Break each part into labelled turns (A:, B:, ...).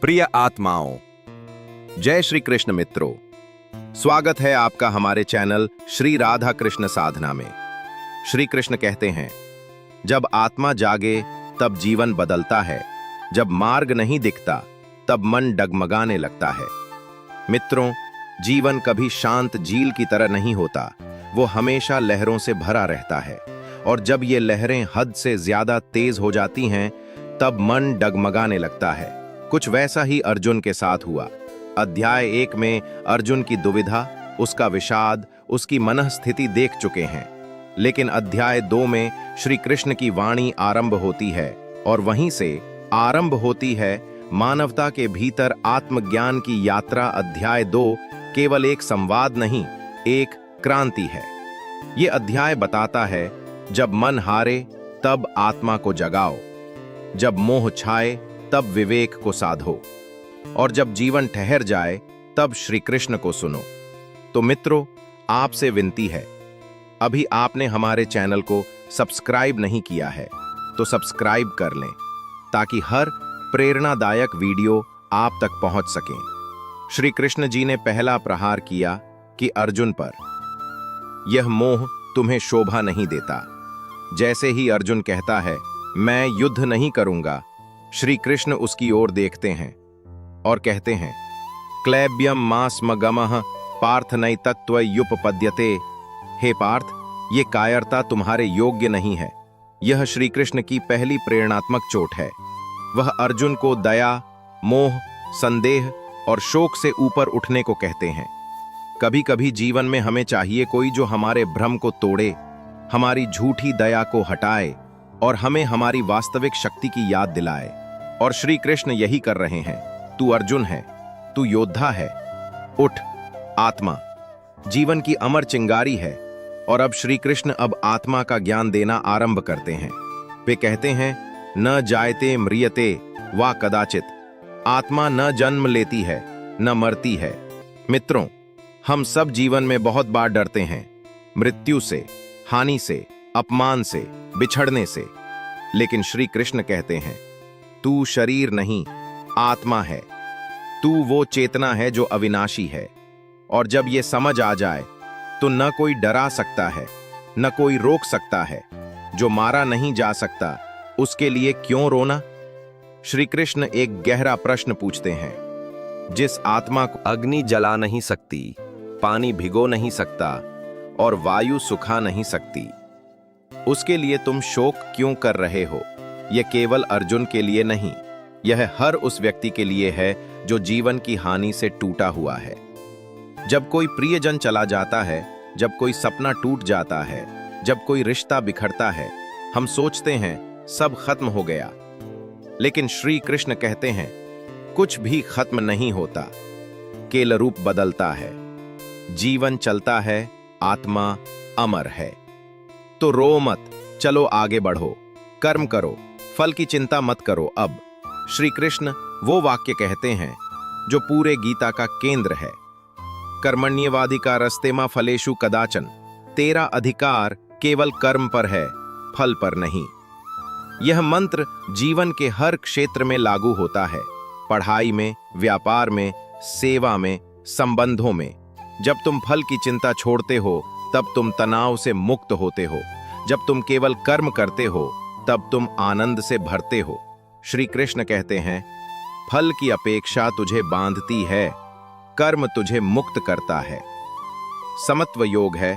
A: प्रिय आत्माओं, जय श्री कृष्ण मित्रों। स्वागत है आपका हमारे चैनल श्री राधा कृष्ण साधना में। श्री कृष्ण कहते हैं, जब आत्मा जागे तब जीवन बदलता है, जब मार्ग नहीं दिखता तब मन डगमगाने लगता है। मित्रों, जीवन कभी शांत झील की तरह नहीं होता, वो हमेशा लहरों से भरा रहता है। और जब ये लहरें हद से ज्यादा तेज हो जाती हैं, तब मन डगमगाने लगता है। कुछ वैसा ही अर्जुन के साथ हुआ। अध्याय 1 में अर्जुन की दुविधा, उसका विषाद, उसकी मनःस्थिति देख चुके हैं। लेकिन अध्याय 2 में श्री कृष्ण की वाणी आरंभ होती है, और वहीं से आरंभ होती है मानवता के भीतर आत्मज्ञान की यात्रा। अध्याय 2 केवल एक संवाद नहीं, एक क्रांति है। ये अध्याय बताता है, जब मन हारे तब आत्मा को जगाओ, जब मोह छाए तब विवेक को साधो, और जब जीवन ठहर जाए तब श्री कृष्ण को सुनो। तो मित्रों, आपसे विनती है, अभी आपने हमारे चैनल को सब्सक्राइब नहीं किया है तो सब्सक्राइब कर लें, ताकि हर प्रेरणादायक वीडियो आप तक पहुंच सके। श्री कृष्ण जी ने पहला प्रहार किया कि अर्जुन पर, यह मोह तुम्हें शोभा नहीं देता। जैसे ही अर्जुन कहता है, मैं युद्ध नहीं करूंगा, श्री कृष्ण उसकी ओर देखते हैं और कहते हैं, क्लैब्यम मास्मगमः पार्थ नैतत्त्वयुपपद्यते। हे पार्थ, ये कायरता तुम्हारे योग्य नहीं है। यह श्री कृष्ण की पहली प्रेरणात्मक चोट है। वह अर्जुन को दया, मोह, संदेह और शोक से ऊपर उठने को कहते हैं। कभी कभी जीवन में हमें चाहिए कोई जो हमारे भ्रम को तोड़े, हमारी झूठी दया को हटाए और हमें हमारी वास्तविक शक्ति की याद दिलाए। और श्री कृष्ण यही कर रहे हैं। तू अर्जुन है, तू योद्धा है, उठ। आत्मा जीवन की अमर चिंगारी है। और अब श्री कृष्ण अब आत्मा का ज्ञान देना आरंभ करते हैं। वे कहते हैं, न जायते म्रियते वा कदाचित। आत्मा न जन्म लेती है, न मरती है। मित्रों, हम सब जीवन में बहुत बार डरते हैं, मृत्यु से, हानि से, अपमान से, बिछड़ने से। लेकिन श्री कृष्ण कहते हैं, तू शरीर नहीं, आत्मा है। तू वो चेतना है जो अविनाशी है। और जब ये समझ आ जाए तो न कोई डरा सकता है, न कोई रोक सकता है। जो मारा नहीं जा सकता, उसके लिए क्यों रोना? श्री कृष्ण एक गहरा प्रश्न पूछते हैं। जिस आत्मा को
B: अग्नि जला नहीं सकती, पानी भिगो नहीं सकता और वायु सुखा नहीं सकती, उसके लिए तुम शोक क्यों कर रहे हो? यह केवल अर्जुन के लिए नहीं, यह हर उस व्यक्ति के लिए है जो जीवन की हानि से टूटा हुआ है। जब कोई प्रियजन चला जाता है, जब कोई सपना टूट जाता है, जब कोई रिश्ता बिखरता है, हम सोचते हैं सब खत्म हो गया। लेकिन श्री कृष्ण कहते हैं, कुछ भी खत्म नहीं होता, केवल रूप बदलता है। जीवन चलता है, आत्मा अमर है। तो रो मत, चलो आगे बढ़ो, कर्म करो, फल की चिंता मत करो। अब श्री कृष्ण वो वाक्य कहते हैं जो पूरे गीता का केंद्र है। कर्मण्यवाधिका रस्तेमा फलेषु कदाचन। तेरा अधिकार केवल कर्म पर है, फल पर नहीं। यह मंत्र जीवन के हर क्षेत्र में लागू होता है, पढ़ाई में, व्यापार में, सेवा में, संबंधों में। जब तुम फल की चिंता छोड़ते हो, तब तुम तनाव से मुक्त होते हो। जब तुम केवल कर्म करते हो, तब तुम आनंद से भरते हो। श्री कृष्ण कहते हैं, फल की अपेक्षा तुझे बांधती है, कर्म तुझे मुक्त करता है। समत्व योग है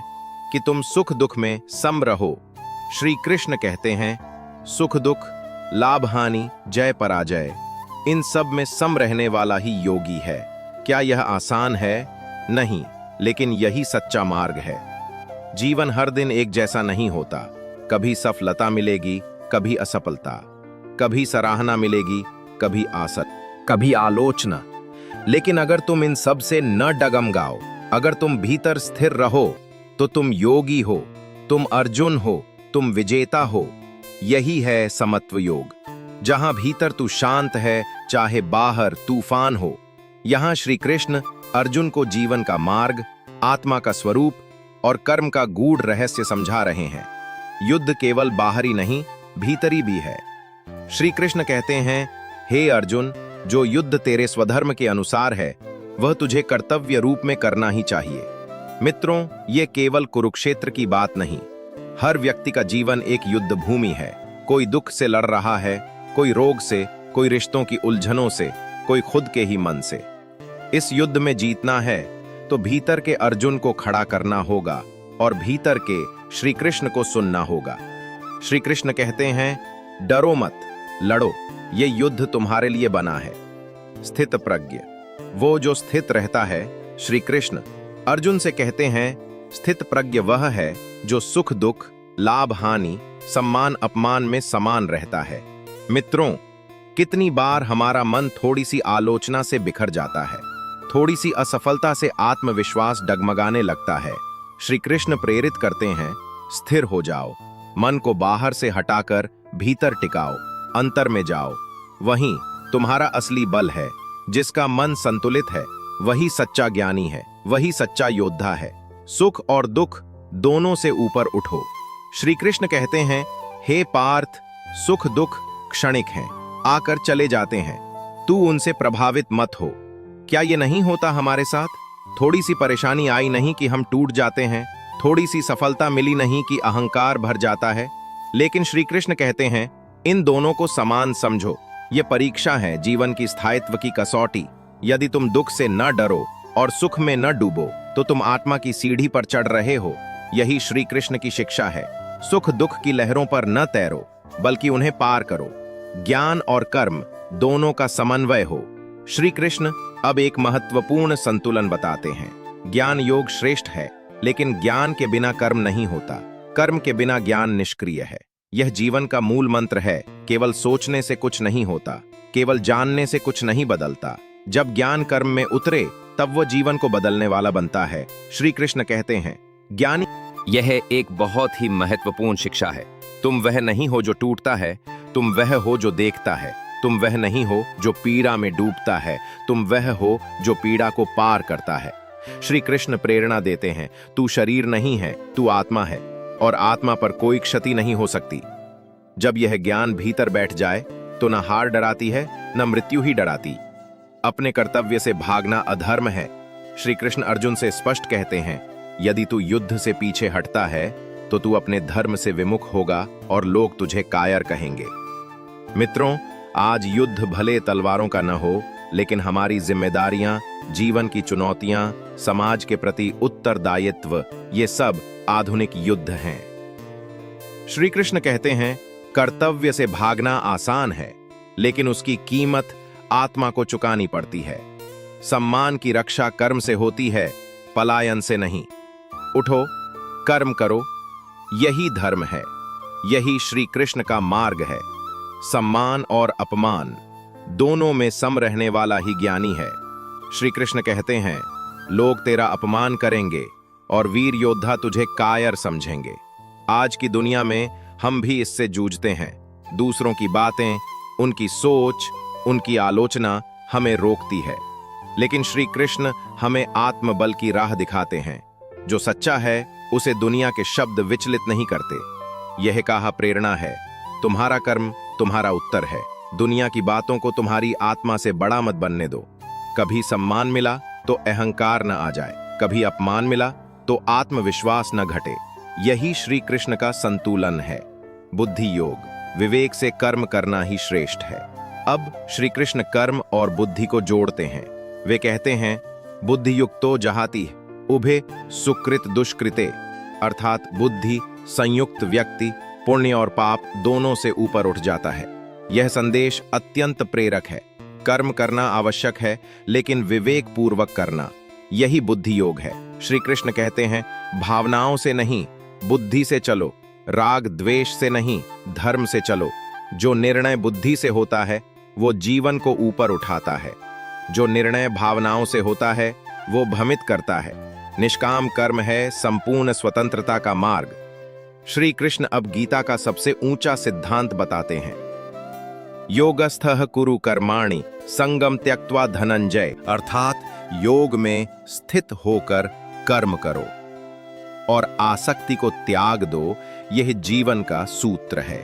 B: कि तुम सुख दुख में सम रहो। श्री कृष्ण कहते हैं, सुख दुख, लाभ हानि, जय पराजय, इन सब में सम रहने वाला ही योगी है। क्या यह आसान है? नहीं, लेकिन यही सच्चा मार्ग है। जीवन हर दिन एक जैसा नहीं होता। कभी सफलता मिलेगी, कभी असफलता, कभी सराहना मिलेगी, कभी आसत, कभी आलोचना। लेकिन अगर तुम इन सब से न डगमगाओ, अगर तुम भीतर स्थिर रहो, तो तुम योगी हो, तुम अर्जुन हो, तुम विजेता हो। यही है समत्व योग। जहां भीतर तू शांत है, चाहे बाहर तूफान हो। यहां श्री कृष्ण अर्जुन को जीवन का मार्ग, आत्मा का स्वरूप और कर्म का गूढ़ रहस्य समझा रहे हैं। युद्ध केवल बाहरी नहीं, भीतरी भी है। श्री कृष्ण कहते हैं, हे अर्जुन,
A: जो युद्ध तेरे स्वधर्म के अनुसार है वह तुझे कर्तव्य रूप में करना ही चाहिए। मित्रों, ये केवल कुरुक्षेत्र की बात नहीं, हर व्यक्ति का जीवन एक युद्ध भूमि है। कोई दुख से लड़ रहा है, कोई रोग से, कोई रिश्तों की उलझनों से, कोई खुद के ही मन से। इस युद्ध में जीतना है तो भीतर के अर्जुन को खड़ा करना होगा और भीतर के श्री कृष्ण को सुनना होगा। श्री कृष्ण कहते हैं, डरो मत, लड़ो, ये युद्ध तुम्हारे लिए बना है। स्थित प्रज्ञ, वो जो स्थित रहता है। श्री कृष्ण अर्जुन से कहते हैं, स्थित प्रज्ञ वह है जो सुख दुख, लाभ हानि, सम्मान अपमान में समान रहता है। मित्रों, कितनी बार हमारा मन थोड़ी सी आलोचना से बिखर जाता है, थोड़ी सी असफलता से आत्मविश्वास डगमगाने लगता है। श्री कृष्ण प्रेरित करते हैं, स्थिर हो जाओ, मन को बाहर से हटाकर भीतर टिकाओ, अंतर में जाओ। वहीं तुम्हारा असली बल है। जिसका मन संतुलित है वही सच्चा ज्ञानी है, वही सच्चा योद्धा है। सुख और दुख दोनों से ऊपर उठो। श्री कृष्ण कहते हैं, हे पार्थ, सुख दुख क्षणिक हैं, आकर चले जाते हैं, तू उनसे प्रभावित मत हो। क्या ये नहीं होता हमारे साथ? थोड़ी सी परेशानी आई नहीं कि हम टूट जाते हैं, थोड़ी सी सफलता मिली नहीं कि अहंकार भर जाता है। लेकिन श्री कृष्ण कहते हैं, इन दोनों को समान समझो। ये परीक्षा है, जीवन की स्थायित्व की कसौटी। यदि तुम दुख से न डरो और सुख में न डूबो तो तुम आत्मा की सीढ़ी पर चढ़ रहे हो। यही श्री कृष्ण की शिक्षा है। सुख दुख की लहरों पर न तैरो, बल्कि उन्हें पार करो। ज्ञान और कर्म दोनों का समन्वय हो। श्री कृष्ण अब एक महत्वपूर्ण संतुलन बताते हैं। ज्ञान योग श्रेष्ठ है, लेकिन ज्ञान के बिना कर्म नहीं होता, कर्म के बिना ज्ञान निष्क्रिय है। यह जीवन का मूल मंत्र है। केवल सोचने से कुछ नहीं होता, केवल जानने से कुछ नहीं बदलता। जब ज्ञान कर्म में उतरे तब वो जीवन को बदलने वाला बनता है। श्री कृष्ण कहते हैं, ज्ञानी,
B: यह एक बहुत ही महत्वपूर्ण शिक्षा है। तुम वह नहीं हो जो टूटता है, तुम वह हो जो देखता है। तुम वह नहीं हो जो पीड़ा में डूबता है, तुम वह हो जो पीड़ा को पार करता है। श्री कृष्ण प्रेरणा देते हैं, तू शरीर नहीं है, तू आत्मा है, और आत्मा पर कोई क्षति नहीं हो सकती। जब यह ज्ञान भीतर बैठ जाए तो न हार डराती है, न मृत्यु ही डराती। अपने कर्तव्य से भागना अधर्म है। श्री कृष्ण अर्जुन से स्पष्ट कहते हैं, यदि तू युद्ध से पीछे हटता है तो तू अपने धर्म से विमुख होगा और लोग तुझे कायर कहेंगे। मित्रों, आज युद्ध भले तलवारों का न हो, लेकिन हमारी जिम्मेदारियां, जीवन की चुनौतियां, समाज के प्रति उत्तरदायित्व, ये सब आधुनिक युद्ध हैं। श्री कृष्ण कहते हैं, कर्तव्य से भागना आसान है, लेकिन उसकी कीमत आत्मा को चुकानी पड़ती है। सम्मान की रक्षा कर्म से होती है, पलायन से नहीं। उठो, कर्म करो, यही धर्म है, यही श्री कृष्ण का मार्ग है। सम्मान और अपमान दोनों में सम रहने वाला ही ज्ञानी है। श्री कृष्ण कहते हैं, लोग तेरा अपमान करेंगे और वीर योद्धा तुझे कायर समझेंगे। आज की दुनिया में हम भी इससे जूझते हैं। दूसरों की बातें, उनकी सोच, उनकी आलोचना हमें रोकती है। लेकिन श्री कृष्ण हमें आत्मबल की राह दिखाते हैं। जो सच्चा है उसे दुनिया के शब्द विचलित नहीं करते। यह कहा प्रेरणा है, तुम्हारा कर्म तुम्हारा उत्तर है। दुनिया की बातों को तुम्हारी आत्मा से बड़ा मत बनने दो। कभी सम्मान मिला तो अहंकार न आ जाए, कभी अपमान मिला तो आत्मविश्वास न घटे। यही श्री कृष्ण का संतुलन है। बुद्धि योग, विवेक से कर्म करना ही श्रेष्ठ है। अब श्री कृष्ण कर्म और बुद्धि को जोड़ते हैं। वे कहते हैं, बुद्धि युक्तो जहाति उभे सुकृत दुष्कृते, अर्थात बुद्धि संयुक्त व्यक्ति पुण्य और पाप दोनों से ऊपर उठ जाता है। यह संदेश अत्यंत प्रेरक है। कर्म करना आवश्यक है, लेकिन विवेक पूर्वक करना, यही बुद्धि योग है। श्री कृष्ण कहते हैं, भावनाओं से नहीं, बुद्धि से चलो। राग द्वेष से नहीं, धर्म से चलो। जो निर्णय बुद्धि से होता है वो जीवन को ऊपर उठाता है। जो निर्णय भावनाओं से होता है वो भ्रमित करता है। निष्काम कर्म है संपूर्ण स्वतंत्रता का मार्ग। श्री कृष्ण अब गीता का सबसे ऊंचा सिद्धांत बताते हैं। योगस्थः कुरु कर्माणि संगम त्यक्त्वा धनंजय, अर्थात योग में स्थित होकर कर्म करो और आसक्ति को त्याग दो। यह जीवन का सूत्र है।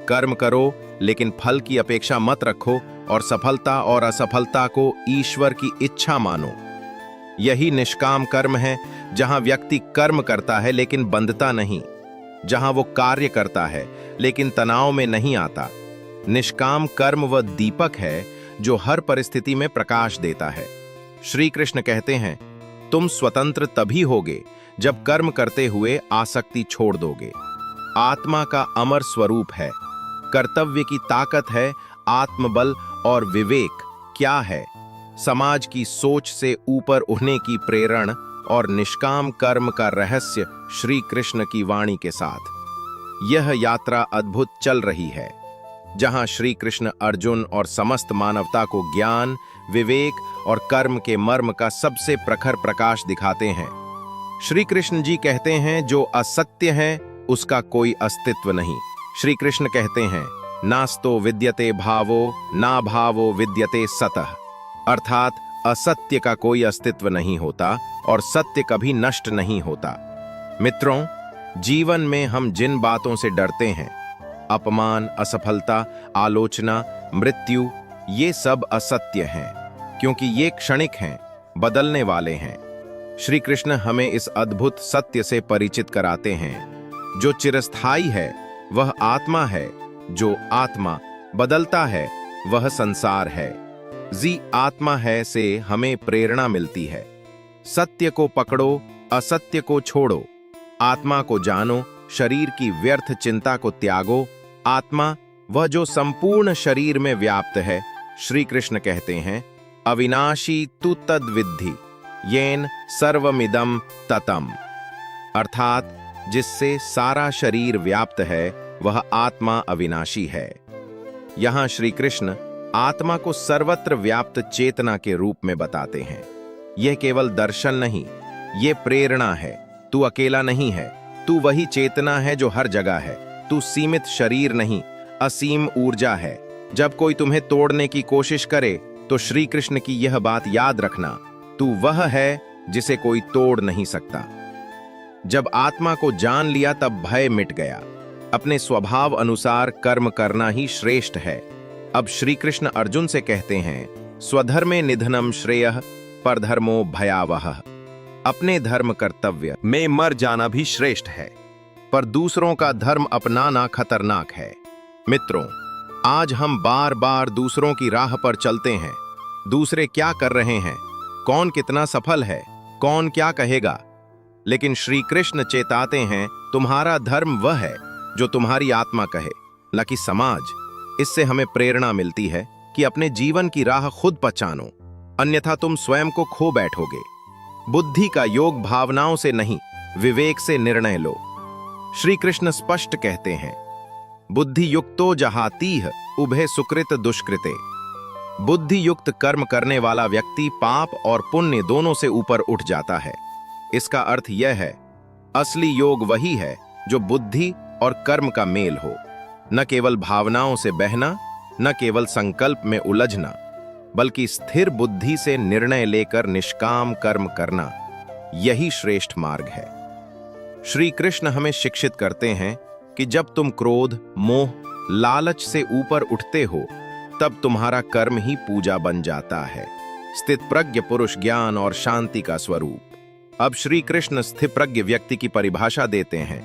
B: कर्म करो, लेकिन फल की अपेक्षा मत रखो
A: और सफलता और असफलता को ईश्वर की इच्छा मानो। यही निष्काम कर्म है, जहां व्यक्ति कर्म करता है लेकिन बंधता नहीं, जहां वो कार्य करता है लेकिन तनाव में नहीं आता। निष्काम कर्म वह दीपक है जो हर परिस्थिति में प्रकाश देता है। श्री कृष्ण कहते हैं, तुम स्वतंत्र तभी होगे जब कर्म करते हुए आसक्ति छोड़ दोगे। आत्मा का अमर स्वरूप है, कर्तव्य की ताकत है, आत्मबल और विवेक क्या है, समाज की सोच से ऊपर उठने की प्रेरणा और निष्काम कर्म का रहस्य श्री कृष्ण की वाणी के साथ। यह यात्रा अद्भुत चल रही है, जहां श्री कृष्ण अर्जुन और समस्त मानवता को ज्ञान, विवेक और कर्म के मर्म का सबसे प्रखर प्रकाश दिखाते हैं। श्री कृष्ण जी कहते हैं, जो असत्य है उसका कोई अस्तित्व नहीं। श्री कृष्ण कहते हैं, नास्तो विद्यते भावो ना भावो विद्यते सतः, अर्थात असत्य का कोई अस्तित्व नहीं होता और सत्य कभी नष्ट नहीं होता। मित्रों, जीवन में हम जिन बातों से डरते हैं, अपमान, असफलता, आलोचना, मृत्यु, ये सब असत्य हैं, क्योंकि ये क्षणिक हैं, बदलने वाले हैं। श्री कृष्ण हमें इस अद्भुत सत्य से परिचित कराते हैं, जो चिरस्थायी है वह आत्मा है, जो आत्मा बदलता है वह संसार है। जी आत्मा है से हमें प्रेरणा मिलती है। सत्य को पकड़ो, असत्य को छोड़ो, आत्मा को जानो, शरीर की व्यर्थ चिंता को त्यागो। आत्मा वह जो संपूर्ण शरीर में व्याप्त है। श्री कृष्ण कहते हैं, अविनाशी तु तद विद्धि येन सर्वमिदं ततम, अर्थात जिससे सारा शरीर व्याप्त है वह आत्मा अविनाशी है। यहां श्री कृष्ण आत्मा को सर्वत्र व्याप्त चेतना के रूप में बताते हैं। यह केवल दर्शन नहीं, यह प्रेरणा है। तू अकेला नहीं है, तू वही चेतना है जो हर जगह है। तू सीमित शरीर नहीं, असीम ऊर्जा है। जब कोई तुम्हें तोड़ने की कोशिश करे तो श्री कृष्ण की यह बात याद रखना, तू वह है जिसे कोई तोड़ नहीं सकता। जब आत्मा को जान लिया तब भय मिट गया। अपने स्वभाव अनुसार कर्म करना ही श्रेष्ठ है। अब श्री कृष्ण अर्जुन से कहते हैं, स्वधर्मे निधनम श्रेयः परधर्मो भयावह, अपने धर्म कर्तव्य में मर जाना भी श्रेष्ठ है, पर दूसरों का धर्म अपनाना खतरनाक है। मित्रों, आज हम बार बार दूसरों की राह पर चलते हैं। दूसरे क्या कर रहे हैं, कौन कितना सफल है, कौन क्या कहेगा, लेकिन श्री कृष्ण चेताते हैं, तुम्हारा धर्म वह है जो तुम्हारी आत्मा कहे, न कि समाज। इससे हमें प्रेरणा मिलती है कि अपने जीवन की राह खुद पहचानो, अन्यथा तुम स्वयं को खो बैठोगे। बुद्धि का योग भावनाओं से नहीं, विवेक से निर्णय लो। श्री कृष्ण स्पष्ट कहते हैं, बुद्धि युक्तो जहातीह उभय सुकृत दुष्कृते। बुद्धि युक्त कर्म करने वाला व्यक्ति पाप और पुण्य दोनों से ऊपर उठ जाता है। इसका अर्थ यह है, असली योग वही है जो बुद्धि और कर्म का मेल हो, न केवल भावनाओं से बहना, न केवल संकल्प में उलझना, बल्कि स्थिर बुद्धि से निर्णय लेकर निष्काम कर्म करना। यही श्रेष्ठ मार्ग है। श्री कृष्ण हमें शिक्षित करते हैं कि जब तुम क्रोध, मोह, लालच से ऊपर उठते हो, तब तुम्हारा कर्म ही पूजा बन जाता है। स्थितप्रज्ञ पुरुष ज्ञान और शांति का स्वरूप। अब श्री कृष्ण स्थितप्रज्ञ व्यक्ति की परिभाषा देते हैं,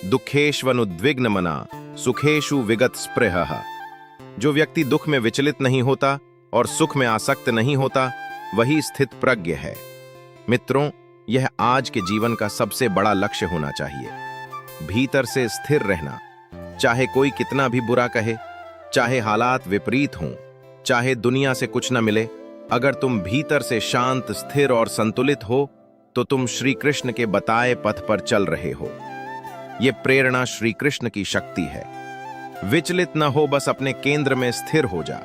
A: दुखेष्वनुद्विग्न मना सुखेषु विगत स्पृहः। जो व्यक्ति दुख में विचलित नहीं होता और सुख में आसक्त नहीं होता, वही स्थित प्रज्ञ है। मित्रों, यह आज के जीवन का सबसे बड़ा लक्ष्य होना चाहिए। भीतर से स्थिर रहना, चाहे कोई कितना भी बुरा कहे, चाहे हालात विपरीत हों, चाहे दुनिया से कुछ न मिले। अगर तुम भीतर से शांत, स्थिर और संतुलित हो तो तुम श्री कृष्ण के बताए पथ पर चल रहे हो। यह प्रेरणा श्री कृष्ण की शक्ति है। विचलित न हो, बस अपने केंद्र में स्थिर हो जा,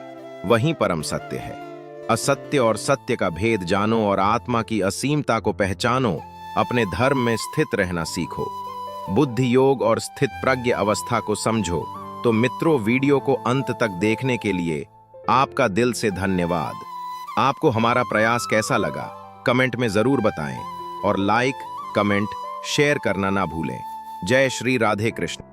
A: वहीं परम सत्य है। असत्य और सत्य का भेद जानो और आत्मा की असीमता को पहचानो। अपने धर्म में स्थित रहना सीखो। बुद्धि योग और स्थित प्रज्ञ अवस्था को समझो। तो मित्रों, वीडियो को अंत तक देखने के लिए आपका दिल से धन्यवाद। आपको हमारा प्रयास कैसा लगा, कमेंट में जरूर बताएं और लाइक, कमेंट, शेयर करना ना भूलें। जय श्री राधे कृष्ण।